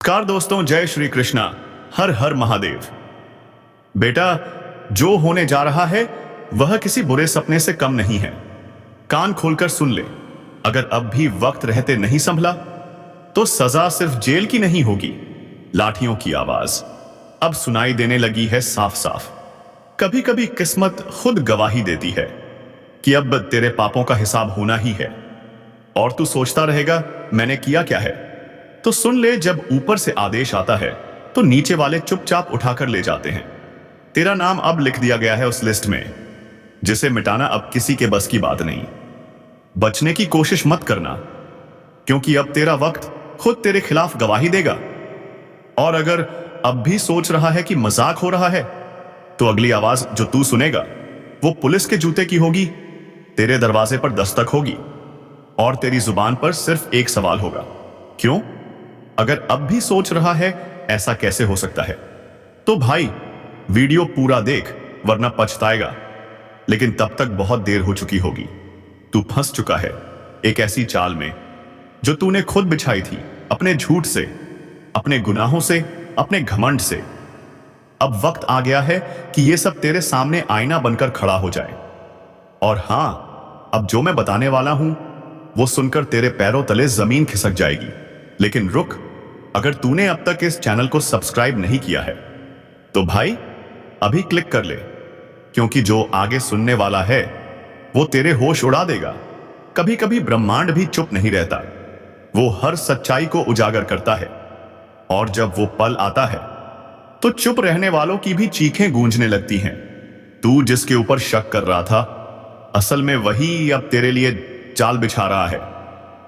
नमस्कार दोस्तों, जय श्री कृष्णा। हर हर महादेव। बेटा, जो होने जा रहा है वह किसी बुरे सपने से कम नहीं है। कान खोलकर सुन ले। अगर अब भी वक्त रहते नहीं संभला तो सजा सिर्फ जेल की नहीं होगी, लाठियों की आवाज अब सुनाई देने लगी है साफ साफ। कभी कभी किस्मत खुद गवाही देती है कि अब तेरे पापों का हिसाब होना ही है। और तू सोचता रहेगा मैंने किया क्या है। तो सुन ले, जब ऊपर से आदेश आता है तो नीचे वाले चुपचाप उठाकर ले जाते हैं। तेरा नाम अब लिख दिया गया है उस लिस्ट में जिसे मिटाना अब किसी के बस की बात नहीं। बचने की कोशिश मत करना, क्योंकि अब तेरा वक्त खुद तेरे खिलाफ गवाही देगा। और अगर अब भी सोच रहा है कि मजाक हो रहा है तो अगली आवाज जो तू सुनेगा वो पुलिस के जूते की होगी। तेरे दरवाजे पर दस्तक होगी और तेरी जुबान पर सिर्फ एक सवाल होगा, क्यों? अगर अब भी सोच रहा है ऐसा कैसे हो सकता है, तो भाई वीडियो पूरा देख, वरना पछताएगा। लेकिन तब तक बहुत देर हो चुकी होगी। तू फंस चुका है एक ऐसी चाल में जो तूने खुद बिछाई थी, अपने झूठ से, अपने गुनाहों से, अपने घमंड से। अब वक्त आ गया है कि यह सब तेरे सामने आईना बनकर खड़ा हो जाए। और हां, अब जो मैं बताने वाला हूं वो सुनकर तेरे पैरों तले जमीन खिसक जाएगी। लेकिन रुक, अगर तूने अब तक इस चैनल को सब्सक्राइब नहीं किया है तो भाई अभी क्लिक कर ले, क्योंकि जो आगे सुनने वाला है वो तेरे होश उड़ा देगा। कभी कभी ब्रह्मांड भी चुप नहीं रहता, वो हर सच्चाई को उजागर करता है। और जब वो पल आता है तो चुप रहने वालों की भी चीखें गूंजने लगती हैं। तू जिसके ऊपर शक कर रहा था, असल में वही अब तेरे लिए चाल बिछा रहा है।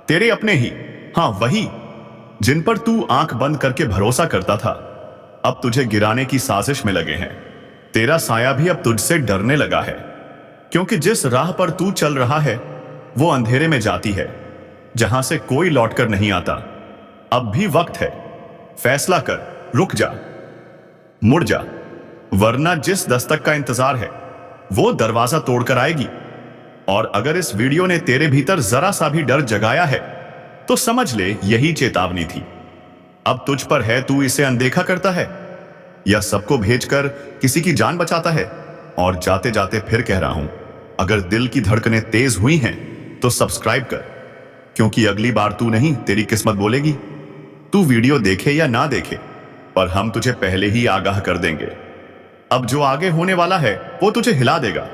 तेरे अपने ही, हां वही जिन पर तू आंख बंद करके भरोसा करता था, अब तुझे गिराने की साजिश में लगे हैं। तेरा साया भी अब तुझसे डरने लगा है, क्योंकि जिस राह पर तू चल रहा है वो अंधेरे में जाती है, जहां से कोई लौटकर नहीं आता। अब भी वक्त है, फैसला कर, रुक जा, मुड़ जा, वरना जिस दस्तक का इंतजार है वो दरवाजा तोड़कर आएगी। और अगर इस वीडियो ने तेरे भीतर जरा सा भी डर जगाया है तो समझ ले यही चेतावनी थी। अब तुझ पर है, तू इसे अनदेखा करता है या सबको भेजकर किसी की जान बचाता है। और जाते जाते फिर कह रहा हूं, अगर दिल की धड़कनें तेज हुई हैं तो सब्सक्राइब कर, क्योंकि अगली बार तू नहीं तेरी किस्मत बोलेगी। तू वीडियो देखे या ना देखे, पर हम तुझे पहले ही आगाह कर देंगे। अब जो आगे होने वाला है वो तुझे हिला देगा।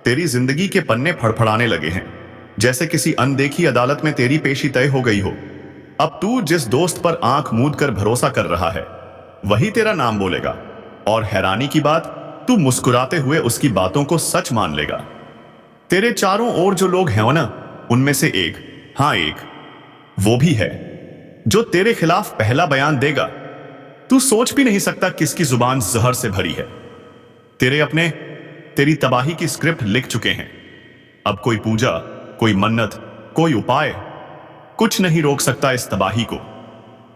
तेरी जिंदगी के पन्ने फड़फड़ाने लगे हैं, जैसे किसी अनदेखी अदालत में तेरी पेशी तय हो गई हो। अब तू जिस दोस्त पर आंख मूंद कर भरोसा कर रहा है वही तेरा नाम बोलेगा। और हैरानी की बात, तू मुस्कुराते हुए उसकी बातों को सच मान लेगा। तेरे चारों ओर जो लोग हैं ना, उनमें से एक, हां एक, वो भी है जो तेरे खिलाफ पहला बयान देगा। तू सोच भी नहीं सकता किसकी जुबान जहर से भरी है। तेरे अपने तेरी तबाही की स्क्रिप्ट लिख चुके हैं। अब कोई पूजा, कोई मन्नत, कोई उपाय कुछ नहीं रोक सकता इस तबाही को,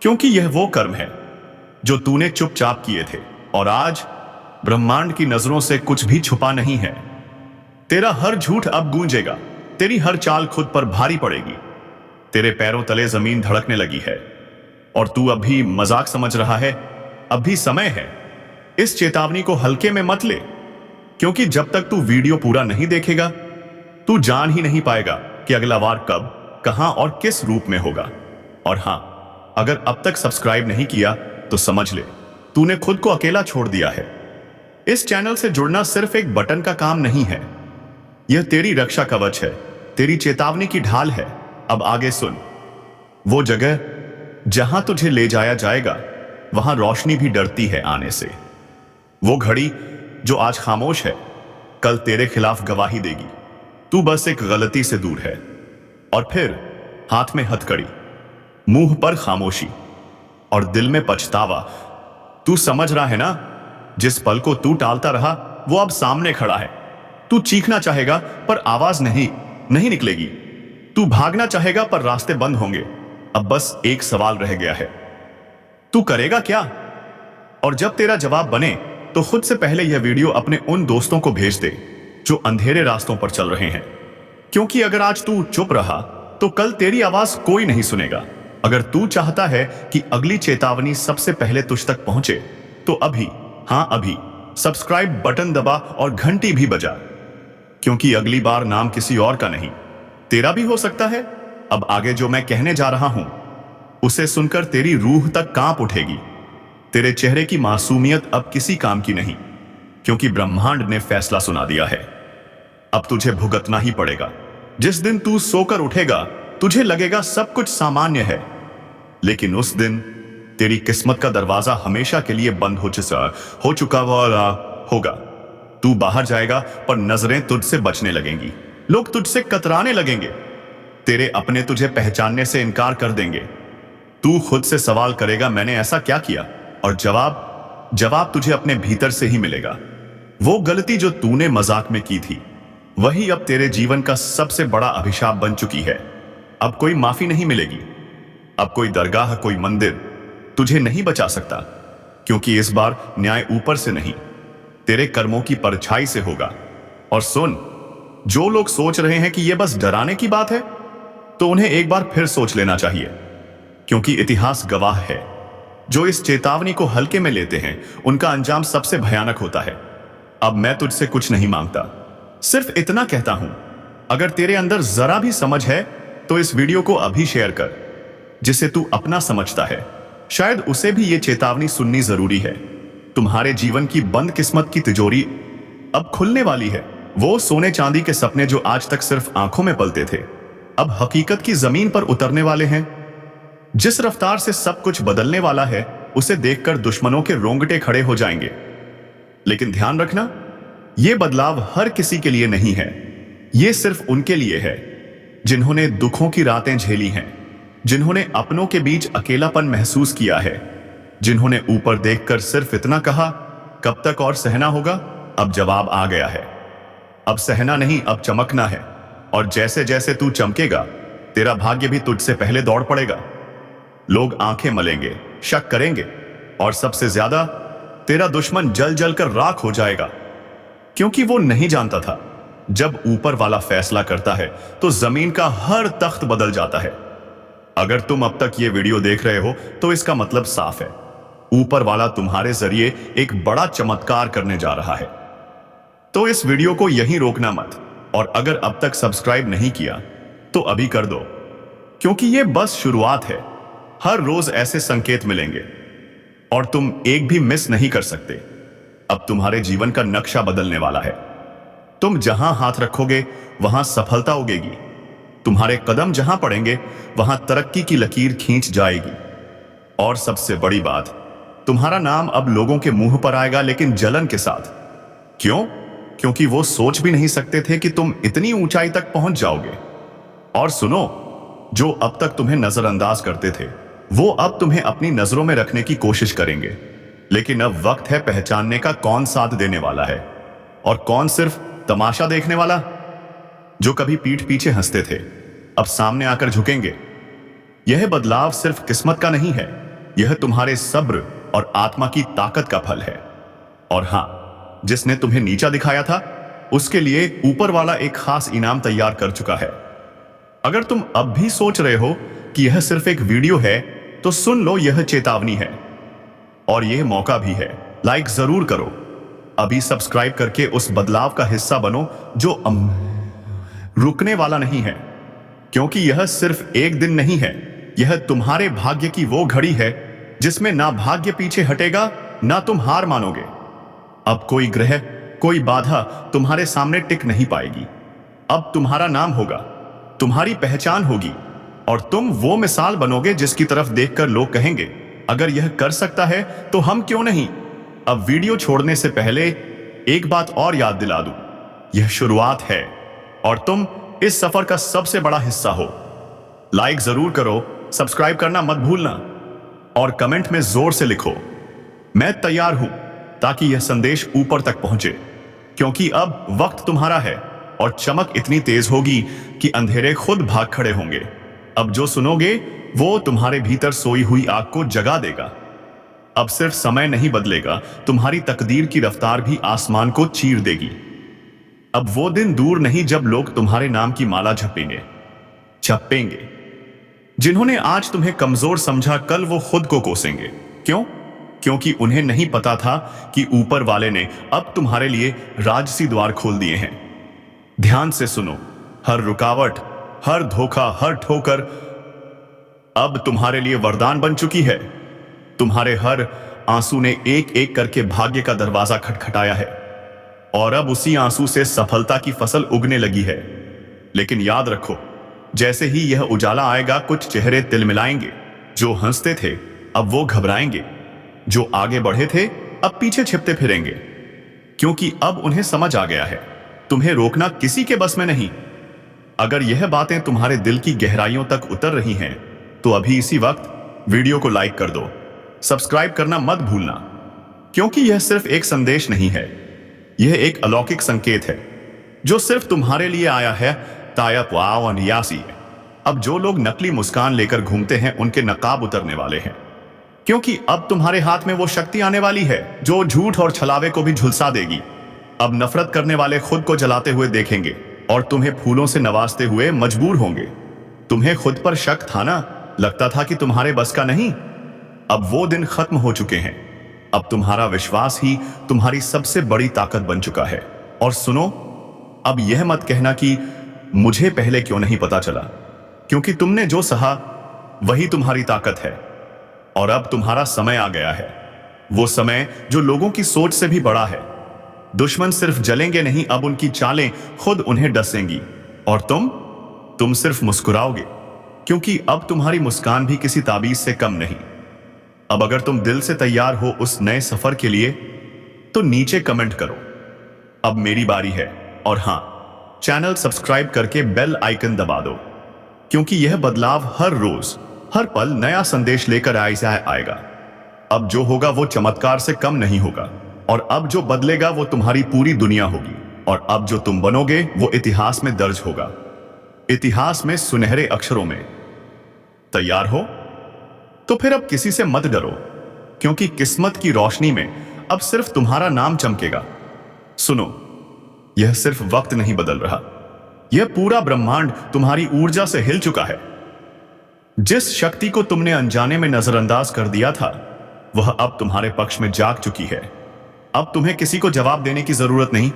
क्योंकि यह वो कर्म है जो तूने चुपचाप किए थे। और आज ब्रह्मांड की नजरों से कुछ भी छुपा नहीं है। तेरा हर झूठ अब गूंजेगा, तेरी हर चाल खुद पर भारी पड़ेगी। तेरे पैरों तले जमीन धड़कने लगी है और तू अब भी मजाक समझ रहा है। अब भी समय है, इस चेतावनी को हल्के में मत ले, क्योंकि जब तक तू वीडियो पूरा नहीं देखेगा तू जान ही नहीं पाएगा कि अगला वार कब, कहां और किस रूप में होगा। और हां, अगर अब तक सब्सक्राइब नहीं किया तो समझ ले तूने खुद को अकेला छोड़ दिया है। इस चैनल से जुड़ना सिर्फ एक बटन का काम नहीं है, यह तेरी रक्षा कवच है, तेरी चेतावनी की ढाल है। अब आगे सुन, वो जगह जहां तुझे ले जाया जाएगा वहां रोशनी भी डरती है आने से। वो घड़ी जो आज खामोश है कल तेरे खिलाफ गवाही देगी। तू बस एक गलती से दूर है। और फिर हाथ में हथकड़ी, मुंह पर खामोशी और दिल में पछतावा। तू समझ रहा है ना, जिस पल को तू टालता रहा वो अब सामने खड़ा है। तू चीखना चाहेगा पर आवाज नहीं निकलेगी। तू भागना चाहेगा पर रास्ते बंद होंगे। अब बस एक सवाल रह गया है, तू करेगा क्या? और जब तेरा जवाब बने तो खुद से पहले यह वीडियो अपने उन दोस्तों को भेज दे जो अंधेरे रास्तों पर चल रहे हैं, क्योंकि अगर आज तू चुप रहा तो कल तेरी आवाज कोई नहीं सुनेगा। अगर तू चाहता है कि अगली चेतावनी सबसे पहले तुझ तक पहुंचे तो अभी, हाँ अभी सब्सक्राइब बटन दबा और घंटी भी बजा, क्योंकि अगली बार नाम किसी और का नहीं, तेरा भी हो सकता है। अब आगे जो मैं कहने जा रहा हूं उसे सुनकर तेरी रूह तक कांप उठेगी। तेरे चेहरे की मासूमियत अब किसी काम की नहीं, क्योंकि ब्रह्मांड ने फैसला सुना दिया है। अब तुझे भुगतना ही पड़ेगा। जिस दिन तू सोकर उठेगा तुझे लगेगा सब कुछ सामान्य है, लेकिन उस दिन तेरी किस्मत का दरवाजा हमेशा के लिए बंद हो चुका वाला होगा। तू बाहर जाएगा पर नजरें तुझसे बचने लगेंगी, लोग तुझसे कतराने लगेंगे, तेरे अपने तुझे पहचानने से इनकार कर देंगे। तू खुद से सवाल करेगा मैंने ऐसा क्या किया, और जवाब तुझे अपने भीतर से ही मिलेगा। वो गलती जो तूने मजाक में की थी वही अब तेरे जीवन का सबसे बड़ा अभिशाप बन चुकी है। अब कोई माफी नहीं मिलेगी, अब कोई दरगाह, कोई मंदिर तुझे नहीं बचा सकता, क्योंकि इस बार न्याय ऊपर से नहीं, तेरे कर्मों की परछाई से होगा। और सुन, जो लोग सोच रहे हैं कि यह बस डराने की बात है, तो उन्हें एक बार फिर सोच लेना चाहिए, क्योंकि इतिहास गवाह है, जो इस चेतावनी को हल्के में लेते हैं उनका अंजाम सबसे भयानक होता है। अब मैं तुझसे कुछ नहीं मांगता, सिर्फ इतना कहता हूं, अगर तेरे अंदर जरा भी समझ है तो इस वीडियो को अभी शेयर कर, जिसे तू अपना समझता है, शायद उसे भी यह चेतावनी सुननी जरूरी है। तुम्हारे जीवन की बंद किस्मत की तिजोरी अब खुलने वाली है। वो सोने चांदी के सपने जो आज तक सिर्फ आंखों में पलते थे, अब हकीकत की जमीन पर उतरने वाले हैं। जिस रफ्तार से सब कुछ बदलने वाला है उसे देखकर दुश्मनों के रोंगटे खड़े हो जाएंगे। लेकिन ध्यान रखना, यह बदलाव हर किसी के लिए नहीं है, यह सिर्फ उनके लिए है जिन्होंने दुखों की रातें झेली हैं, जिन्होंने अपनों के बीच अकेलापन महसूस किया है, जिन्होंने ऊपर देखकर सिर्फ इतना कहा कब तक और सहना होगा। अब जवाब आ गया है, अब सहना नहीं, अब चमकना है। और जैसे जैसे तू चमकेगा तेरा भाग्य भी तुझसे पहले दौड़ पड़ेगा। लोग आंखें मलेंगे, शक करेंगे, और सबसे ज्यादा तेरा दुश्मन जल जल कर राख हो जाएगा, क्योंकि वो नहीं जानता था जब ऊपर वाला फैसला करता है तो जमीन का हर तख्त बदल जाता है। अगर तुम अब तक ये वीडियो देख रहे हो तो इसका मतलब साफ है, ऊपर वाला तुम्हारे जरिए एक बड़ा चमत्कार करने जा रहा है। तो इस वीडियो को यहीं रोकना मत, और अगर अब तक सब्सक्राइब नहीं किया तो अभी कर दो, क्योंकि ये बस शुरुआत है। हर रोज ऐसे संकेत मिलेंगे और तुम एक भी मिस नहीं कर सकते। अब तुम्हारे जीवन का नक्शा बदलने वाला है। तुम जहां हाथ रखोगे वहां सफलता उगेगी, तुम्हारे कदम जहां पड़ेंगे वहां तरक्की की लकीर खींच जाएगी। और सबसे बड़ी बात, तुम्हारा नाम अब लोगों के मुंह पर आएगा, लेकिन जलन के साथ। क्यों? क्योंकि वो सोच भी नहीं सकते थे कि तुम इतनी ऊंचाई तक पहुंच जाओगे। और सुनो, जो अब तक तुम्हें नजरअंदाज करते थे वो अब तुम्हें अपनी नजरों में रखने की कोशिश करेंगे। लेकिन अब वक्त है पहचानने का, कौन साथ देने वाला है और कौन सिर्फ तमाशा देखने वाला। जो कभी पीठ पीछे हंसते थे अब सामने आकर झुकेंगे। यह बदलाव सिर्फ किस्मत का नहीं है, यह तुम्हारे सब्र और आत्मा की ताकत का फल है। और हां, जिसने तुम्हें नीचा दिखाया था उसके लिए ऊपर वाला एक खास इनाम तैयार कर चुका है। अगर तुम अब भी सोच रहे हो कि यह सिर्फ एक वीडियो है तो सुन लो, यह चेतावनी है और यह मौका भी है। लाइक जरूर करो, अभी सब्सक्राइब करके उस बदलाव का हिस्सा बनो जो रुकने वाला नहीं है, क्योंकि यह सिर्फ एक दिन नहीं है, यह तुम्हारे भाग्य की वो घड़ी है जिसमें ना भाग्य पीछे हटेगा ना तुम हार मानोगे। अब कोई ग्रह, कोई बाधा तुम्हारे सामने टिक नहीं पाएगी। अब तुम्हारा नाम होगा, तुम्हारी पहचान होगी, और तुम वो मिसाल बनोगे जिसकी तरफ देखकर लोग कहेंगे अगर यह कर सकता है तो हम क्यों नहीं। अब वीडियो छोड़ने से पहले एक बात और याद दिला दूं, यह शुरुआत है और तुम इस सफर का सबसे बड़ा हिस्सा हो। लाइक जरूर करो, सब्सक्राइब करना मत भूलना, और कमेंट में जोर से लिखो मैं तैयार हूं, ताकि यह संदेश ऊपर तक पहुंचे। क्योंकि अब वक्त तुम्हारा है और चमक इतनी तेज होगी कि अंधेरे खुद भाग खड़े होंगे। अब जो सुनोगे वो तुम्हारे भीतर सोई हुई आग को जगा देगा। अब सिर्फ समय नहीं बदलेगा, तुम्हारी तकदीर की रफ्तार भी आसमान को चीर देगी। अब वो दिन दूर नहीं जब लोग तुम्हारे नाम की माला जपेंगे, जिन्होंने आज तुम्हें कमजोर समझा, कल वो खुद को कोसेंगे। क्यों? क्योंकि उन्हें नहीं पता था कि ऊपर वाले ने अब तुम्हारे लिए राजसी द्वार खोल दिए हैं। ध्यान से सुनो, हर रुकावट, हर धोखा, हर ठोकर अब तुम्हारे लिए वरदान बन चुकी है। तुम्हारे हर आंसू ने एक एक करके भाग्य का दरवाजा खटखटाया है और अब उसी आंसू से सफलता की फसल उगने लगी है। लेकिन याद रखो, जैसे ही यह उजाला आएगा, कुछ चेहरे तिलमिलाएंगे। जो हंसते थे अब वो घबराएंगे, जो आगे बढ़े थे अब पीछे छिपते फिरेंगे, क्योंकि अब उन्हें समझ आ गया है तुम्हें रोकना किसी के बस में नहीं। अगर यह बातें तुम्हारे दिल की गहराइयों तक उतर रही हैं, तो अभी इसी वक्त वीडियो को लाइक कर दो, सब्सक्राइब करना मत भूलना, क्योंकि यह सिर्फ एक संदेश नहीं है, यह एक अलौकिक संकेत है जो सिर्फ तुम्हारे लिए आया है। तायपवावनियासी। अब जो लोग नकली मुस्कान लेकर घूमते हैं, उनके नकाब उतरने वाले हैं, क्योंकि अब तुम्हारे हाथ में वो शक्ति आने वाली है जो झूठ और छलावे को भी झुलसा देगी। अब नफरत करने वाले खुद को जलाते हुए देखेंगे और तुम्हें फूलों से नवाजते हुए मजबूर होंगे। तुम्हें खुद पर शक था ना, लगता था कि तुम्हारे बस का नहीं। अब वो दिन खत्म हो चुके हैं। अब तुम्हारा विश्वास ही तुम्हारी सबसे बड़ी ताकत बन चुका है। और सुनो, अब यह मत कहना कि मुझे पहले क्यों नहीं पता चला, क्योंकि तुमने जो सहा वही तुम्हारी ताकत है। और अब तुम्हारा समय आ गया है, वो समय जो लोगों की सोच से भी बड़ा है। दुश्मन सिर्फ जलेंगे नहीं, अब उनकी चालें खुद उन्हें डसेंगी। और तुम सिर्फ मुस्कुराओगे, क्योंकि अब तुम्हारी मुस्कान भी किसी ताबीज से कम नहीं। अब अगर तुम दिल से तैयार हो उस नए सफर के लिए, तो नीचे कमेंट करो, अब मेरी बारी है। और हां, चैनल सब्सक्राइब करके बेल आइकन दबा दो, क्योंकि यह बदलाव हर रोज, हर पल नया संदेश लेकर आएगा। अब जो होगा वो चमत्कार से कम नहीं होगा, और अब जो बदलेगा वो तुम्हारी पूरी दुनिया होगी। और अब जो तुम बनोगे वो इतिहास में दर्ज होगा, इतिहास में सुनहरे अक्षरों में। तैयार हो? तो फिर अब किसी से मत डरो, क्योंकि किस्मत की रोशनी में अब सिर्फ तुम्हारा नाम चमकेगा। सुनो, यह सिर्फ वक्त नहीं बदल रहा, यह पूरा ब्रह्मांड तुम्हारी ऊर्जा से हिल चुका है। जिस शक्ति को तुमने अनजाने में नजरअंदाज कर दिया था, वह अब तुम्हारे पक्ष में जाग चुकी है। अब तुम्हें किसी को जवाब देने की जरूरत नहीं,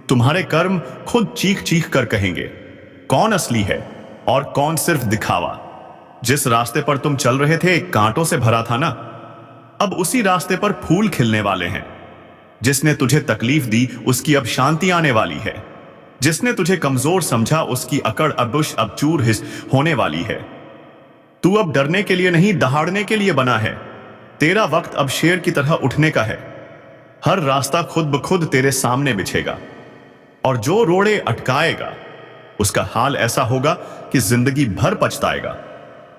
तुम्हारे कर्म खुद चीख चीख कर कहेंगे कौन असली है और कौन सिर्फ दिखावा। जिस रास्ते पर तुम चल रहे थे कांटों से भरा था ना, अब उसी रास्ते पर फूल खिलने वाले हैं। जिसने तुझे तकलीफ दी उसकी अब शांति आने वाली है। जिसने तुझे कमजोर समझा उसकी अकड़ अब चूर हिस होने वाली है। तू अब डरने के लिए नहीं, दहाड़ने के लिए बना है। तेरा वक्त अब शेर की तरह उठने का है। हर रास्ता खुद ब खुद तेरे सामने बिछेगा, और जो रोड़े अटकाएगा उसका हाल ऐसा होगा कि जिंदगी भर पछताएगा।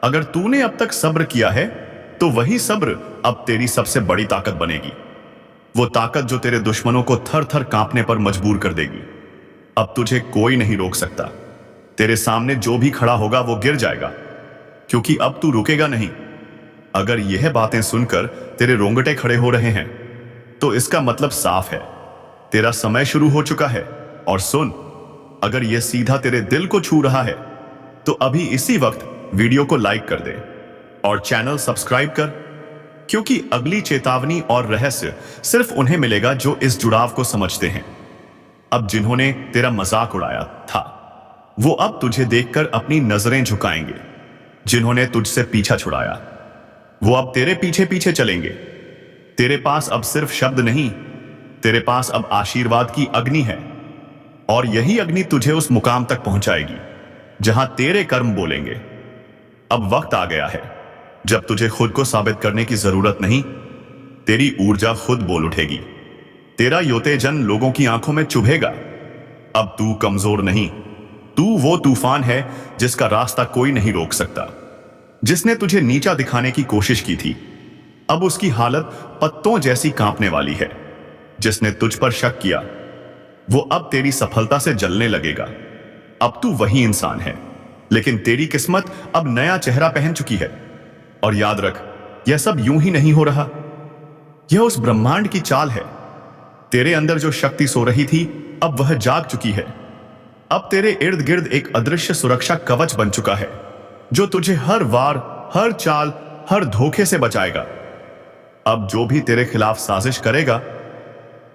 अगर तूने अब तक सब्र किया है, तो वही सब्र अब तेरी सबसे बड़ी ताकत बनेगी। वो ताकत जो तेरे दुश्मनों को थर थर कांपने पर मजबूर कर देगी। अब तुझे कोई नहीं रोक सकता। तेरे सामने जो भी खड़ा होगा वो गिर जाएगा, क्योंकि अब तू रुकेगा नहीं। अगर यह बातें सुनकर तेरे रोंगटे खड़े हो रहे हैं, तो इसका मतलब साफ है, तेरा समय शुरू हो चुका है। और सुन, अगर यह सीधा तेरे दिल को छू रहा है, तो अभी इसी वक्त वीडियो को लाइक कर दे और चैनल सब्सक्राइब कर, क्योंकि अगली चेतावनी और रहस्य सिर्फ उन्हें मिलेगा जो इस जुड़ाव को समझते हैं। अब जिन्होंने तेरा मजाक उड़ाया था, वो अब तुझे देखकर अपनी नजरें झुकाएंगे। जिन्होंने तुझसे पीछा छुड़ाया, वो अब तेरे पीछे पीछे चलेंगे। तेरे पास अब सिर्फ शब्द नहीं, तेरे पास अब आशीर्वाद की अग्नि है, और यही अग्नि तुझे उस मुकाम तक पहुंचाएगी जहां तेरे कर्म बोलेंगे। अब वक्त आ गया है जब तुझे खुद को साबित करने की जरूरत नहीं, तेरी ऊर्जा खुद बोल उठेगी। तेरा योतेजन लोगों की आंखों में चुभेगा। अब तू कमजोर नहीं, तू वो तूफान है जिसका रास्ता कोई नहीं रोक सकता। जिसने तुझे नीचा दिखाने की कोशिश की थी, अब उसकी हालत पत्तों जैसी कांपने वाली है। जिसने तुझ पर शक किया, वो अब तेरी सफलता से जलने लगेगा। अब तू वही इंसान है, लेकिन तेरी किस्मत अब नया चेहरा पहन चुकी है। और याद रख, यह सब यूं ही नहीं हो रहा, यह उस ब्रह्मांड की चाल है। तेरे अंदर जो शक्ति सो रही थी, अब वह जाग चुकी है। अब तेरे इर्द गिर्द एक अदृश्य सुरक्षा कवच बन चुका है। जो तुझे हर वार, हर चाल, हर धोखे से बचाएगा। अब जो भी तेरे खिलाफ साजिश करेगा,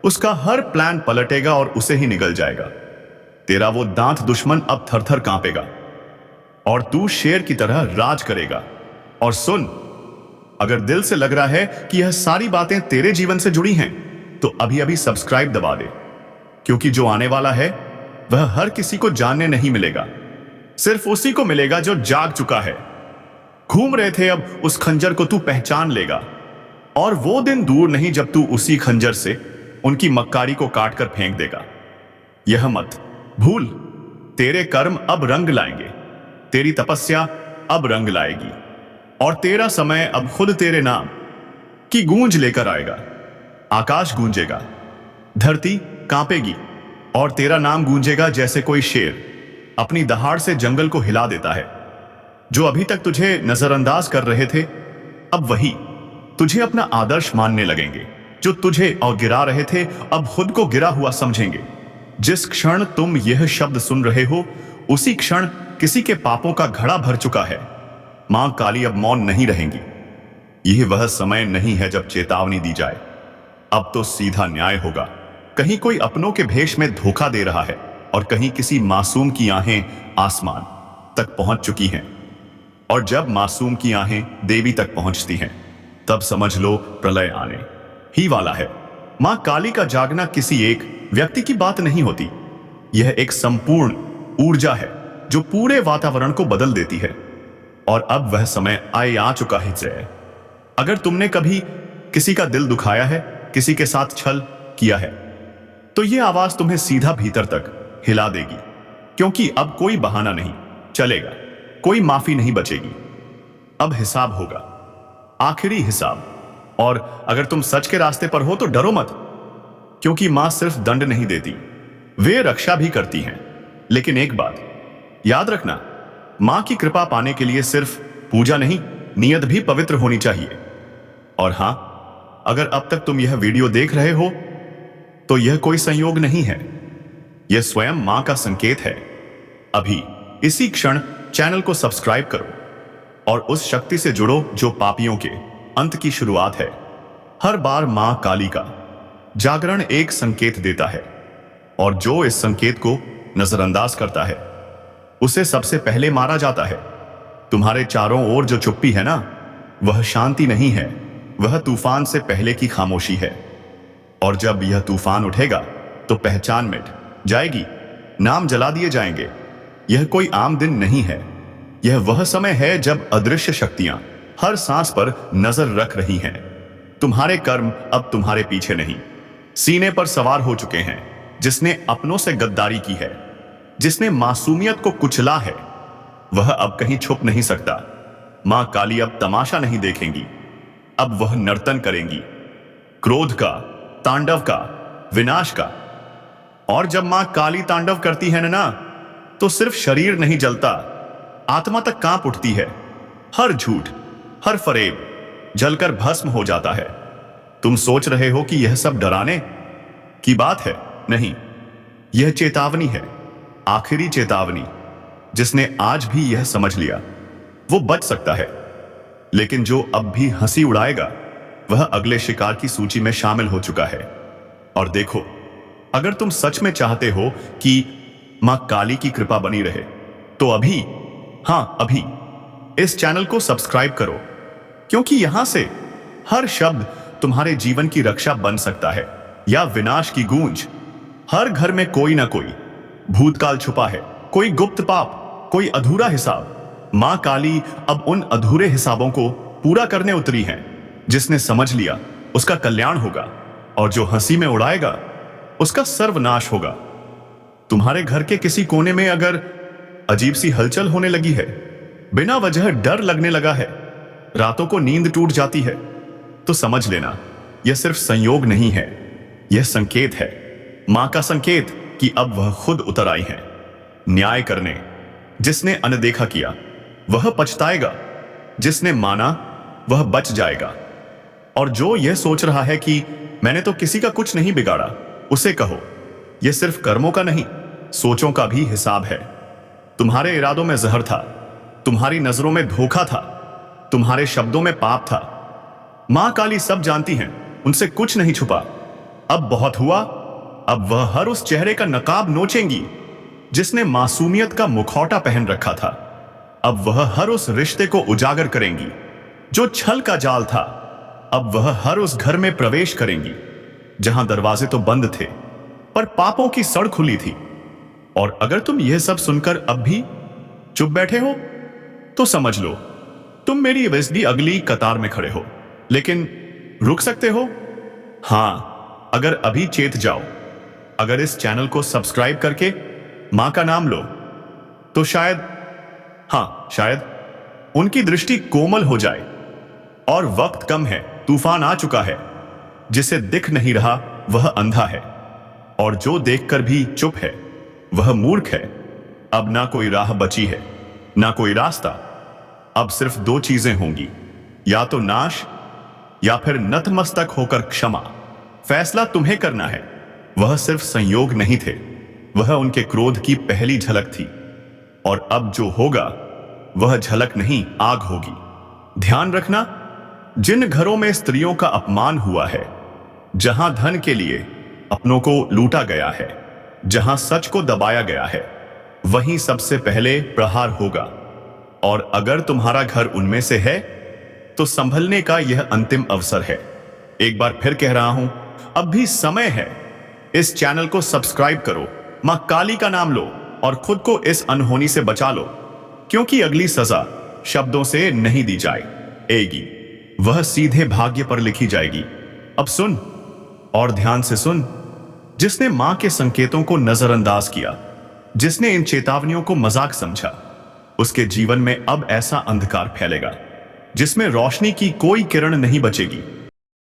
उसका हर प्लान पलटेगा और उसे ही निगल जाएगा। तेरा वो दांत दुश्मन अब थर थर कांपेगा और तू शेर की तरह राज करेगा। और सुन, अगर दिल से लग रहा है कि यह सारी बातें तेरे जीवन से जुड़ी हैं, तो अभी अभी सब्सक्राइब दबा दे, क्योंकि जो आने वाला है वह हर किसी को जानने नहीं मिलेगा। सिर्फ उसी को मिलेगा जो जाग चुका है। घूम रहे थे, अब उस खंजर को तू पहचान लेगा, और वो दिन दूर नहीं जब तू उसी खंजर से उनकी मक्कारी को काट कर फेंक देगा। यह मत भूल, तेरे कर्म अब रंग लाएंगे, तेरी तपस्या अब रंग लाएगी, और तेरा समय अब खुद तेरे नाम की गूंज लेकर आएगा। आकाश गूंजेगा, धरती कांपेगी, और तेरा नाम गूंजेगा जैसे कोई शेर अपनी दहाड़ से जंगल को हिला देता है। जो अभी तक तुझे नजरअंदाज कर रहे थे, अब वही तुझे अपना आदर्श मानने लगेंगे। जो तुझे और गिरा रहे थे, अब खुद को गिरा हुआ समझेंगे। जिस क्षण तुम यह शब्द सुन रहे हो, उसी क्षण किसी के पापों का घड़ा भर चुका है। मां काली अब मौन नहीं रहेंगी। यह वह समय नहीं है जब चेतावनी दी जाए, अब तो सीधा न्याय होगा। कहीं कोई अपनों के भेष में धोखा दे रहा है, और कहीं किसी मासूम की आहें आसमान तक पहुंच चुकी हैं। और जब मासूम की आहें देवी तक पहुंचती हैं, तब समझ लो प्रलय आने ही वाला है। मां काली का जागना किसी एक व्यक्ति की बात नहीं होती। यह एक संपूर्ण ऊर्जा है जो पूरे वातावरण को बदल देती है। और अब वह समय आ चुका है। अगर तुमने कभी किसी का दिल दुखाया है, किसी के साथ छल किया है, तो यह आवाज तुम्हें सीधा भीतर तक हिला देगी। क्योंकि अब कोई बहाना नहीं चलेगा, कोई माफी नहीं बचेगी। अब हिसाब होगा, आखिरी हिसाब। और अगर तुम सच के रास्ते पर हो तो डरो मत, क्योंकि मां सिर्फ दंड नहीं देती, वे रक्षा भी करती हैं। लेकिन एक बात याद रखना, मां की कृपा पाने के लिए सिर्फ पूजा नहीं, नियत भी पवित्र होनी चाहिए। और हां, अगर अब तक तुम यह वीडियो देख रहे हो, तो यह कोई संयोग नहीं है, यह स्वयं मां का संकेत है। अभी इसी क्षण चैनल को सब्सक्राइब करो और उस शक्ति से जुड़ो जो पापियों के अंत की शुरुआत है। हर बार मां काली का जागरण एक संकेत देता है, और जो इस संकेत को नजरअंदाज करता है, उसे सबसे पहले मारा जाता है। तुम्हारे चारों ओर जो चुप्पी है ना, वह शांति नहीं है, वह तूफान से पहले की खामोशी है। और जब यह तूफान उठेगा, तो पहचान मिट जाएगी, नाम जला दिए जाएंगे। यह कोई आम दिन नहीं है, यह वह समय है जब अदृश्य शक्तियां हर सांस पर नजर रख रही हैं। तुम्हारे कर्म अब तुम्हारे पीछे नहीं, सीने पर सवार हो चुके हैं। जिसने अपनों से गद्दारी की है, जिसने मासूमियत को कुचला है, वह अब कहीं छुप नहीं सकता। मां काली अब तमाशा नहीं देखेंगी, अब वह नर्तन करेंगी, क्रोध का, तांडव का, विनाश का। और जब मां काली तांडव करती है ना, तो सिर्फ शरीर नहीं जलता, आत्मा तक कांप उठती है। हर झूठ, हर फरेब जलकर भस्म हो जाता है। तुम सोच रहे हो कि यह सब डराने की बात है? नहीं, यह चेतावनी है, आखिरी चेतावनी। जिसने आज भी यह समझ लिया, वो बच सकता है। लेकिन जो अब भी हंसी उड़ाएगा, वह अगले शिकार की सूची में शामिल हो चुका है। और देखो, अगर तुम सच में चाहते हो कि मां काली की कृपा बनी रहे, तो अभी, हां अभी, इस चैनल को सब्सक्राइब करो, क्योंकि यहां से हर शब्द तुम्हारे जीवन की रक्षा बन सकता है या विनाश की गूंज। हर घर में कोई ना कोई भूतकाल छुपा है, कोई गुप्त पाप, कोई अधूरा हिसाब। मां काली अब उन अधूरे हिसाबों को पूरा करने उतरी हैं। जिसने समझ लिया, उसका कल्याण होगा, और जो हंसी में उड़ाएगा, उसका सर्वनाश होगा। तुम्हारे घर के किसी कोने में अगर अजीब सी हलचल होने लगी है, बिना वजह डर लगने लगा है, रातों को नींद टूट जाती है, तो समझ लेना यह सिर्फ संयोग नहीं है, यह संकेत है, मां का संकेत कि अब वह खुद उतर आई है न्याय करने। जिसने अनदेखा किया वह पछताएगा, जिसने माना वह बच जाएगा। और जो यह सोच रहा है कि मैंने तो किसी का कुछ नहीं बिगाड़ा, उसे कहो, यह सिर्फ कर्मों का नहीं, सोचों का भी हिसाब है। तुम्हारे इरादों में जहर था, तुम्हारी नजरों में धोखा था, तुम्हारे शब्दों में पाप था। मां काली सब जानती हैं, उनसे कुछ नहीं छुपा। अब बहुत हुआ। अब वह हर उस चेहरे का नकाब नोचेंगी जिसने मासूमियत का मुखौटा पहन रखा था। अब वह हर उस रिश्ते को उजागर करेंगी जो छल का जाल था। अब वह हर उस घर में प्रवेश करेंगी जहां दरवाजे तो बंद थे पर पापों की सड़ खुली थी। और अगर तुम यह सब सुनकर अब भी चुप बैठे हो तो समझ लो तुम मेरी वजदी अगली कतार में खड़े हो। लेकिन रुक सकते हो, हां, अगर अभी चेत जाओ। अगर इस चैनल को सब्सक्राइब करके मां का नाम लो तो शायद, हां शायद, उनकी दृष्टि कोमल हो जाए। और वक्त कम है, तूफान आ चुका है। जिसे दिख नहीं रहा वह अंधा है, और जो देखकर भी चुप है वह मूर्ख है। अब ना कोई राह बची है, ना कोई रास्ता। अब सिर्फ दो चीजें होंगी, या तो नाश या फिर नतमस्तक होकर क्षमा। फैसला तुम्हें करना है। वह सिर्फ संयोग नहीं थे, वह उनके क्रोध की पहली झलक थी। और अब जो होगा वह झलक नहीं, आग होगी। ध्यान रखना, जिन घरों में स्त्रियों का अपमान हुआ है, जहां धन के लिए अपनों को लूटा गया है, जहां सच को दबाया गया है, वहीं सबसे पहले प्रहार होगा। और अगर तुम्हारा घर उनमें से है तो संभलने का यह अंतिम अवसर है। एक बार फिर कह रहा हूं, अब भी समय है। इस चैनल को सब्सक्राइब करो, मां काली का नाम लो और खुद को इस अनहोनी से बचा लो, क्योंकि अगली सजा शब्दों से नहीं दी जाएगी, वह सीधे भाग्य पर लिखी जाएगी। अब सुन, और ध्यान से सुन। जिसने मां के संकेतों को नजरअंदाज किया, जिसने इन चेतावनियों को मजाक समझा, उसके जीवन में अब ऐसा अंधकार फैलेगा जिसमें रोशनी की कोई किरण नहीं बचेगी।